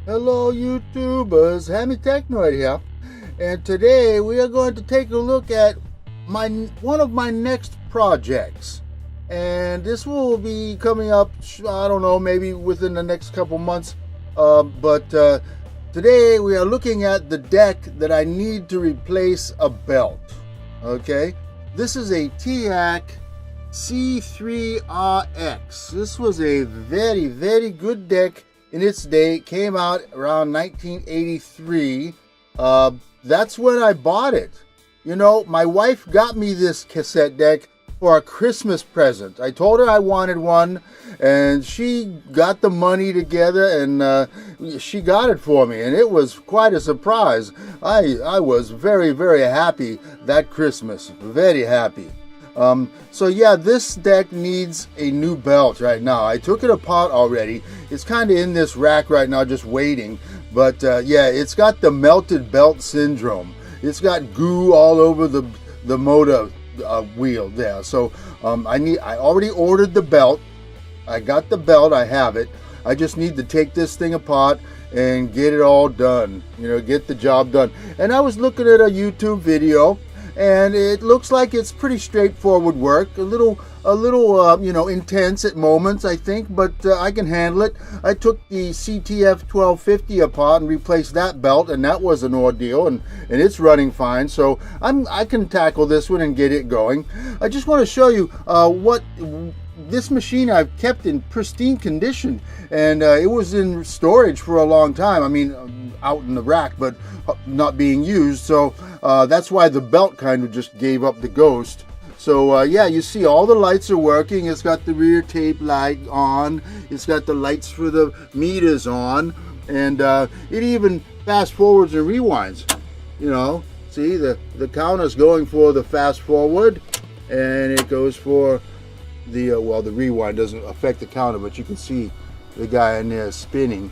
Hello YouTubers, Hammy Technoid here, and today we are going to take a look at one of my next projects, and this will be coming up, I don't know, maybe within the next couple months, but today we are looking at the deck that I need to replace a belt. Okay, this is a TEAC C3RX. This was a very good deck in its day. It came out around 1983. That's when I bought it. You know, my wife got me this cassette deck for a Christmas present. I told her I wanted one, and she got the money together, and she got it for me, and it was quite a surprise. I was very happy that Christmas. Very happy. So yeah, this deck needs a new belt right now. I took it apart already. It's kind of in this rack right now, just waiting. But yeah, it's got the melted belt syndrome. It's got goo all over the motor wheel there. So I already ordered the belt. I got the belt. I have it. I just need to take this thing apart and get it all done. You know, get the job done. And I was looking at a YouTube video, and it looks like it's pretty straightforward work. A little you know, intense at moments, I think, but I can handle it. I took the CTF 1250 apart and replaced that belt, and that was an ordeal, and it's running fine. So I can tackle this one and get it going. I just want to show you what this machine I've kept in pristine condition, and it was in storage for a long time. I mean, out in the rack, but not being used. So that's why the belt kind of just gave up the ghost. So yeah, you see all the lights are working. It's got the rear tape light on. It's got the lights for the meters on, and it even fast forwards and rewinds. You know, see the counter's going for the fast forward, and it goes for the well, the rewind doesn't affect the counter, but you can see the guy in there spinning.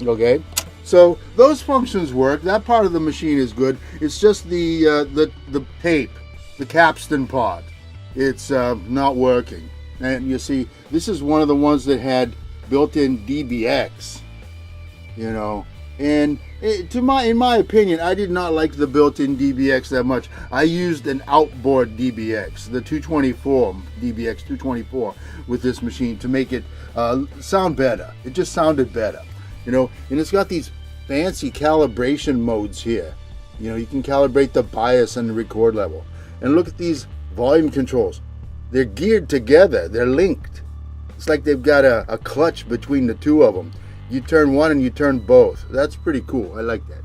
Okay, so those functions work. That part of the machine is good. It's just the tape, the capstan part, it's not working. And you see, this is one of the ones that had built-in DBX, you know, and in my opinion, I did not like the built-in DBX that much. I used an outboard DBX, the 224 DBX 224, with this machine to make it sound better. It just sounded better, you know. And it's got these fancy calibration modes here. You know, you can calibrate the bias and the record level. And look at these volume controls. They're geared together. They're linked. It's like they've got a clutch between the two of them. You turn one and you turn both. That's pretty cool. I like that.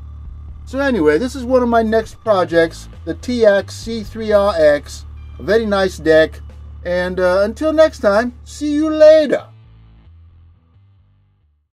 So anyway, this is one of my next projects, the TEAC C3RX. A very nice deck. And until next time, see you later.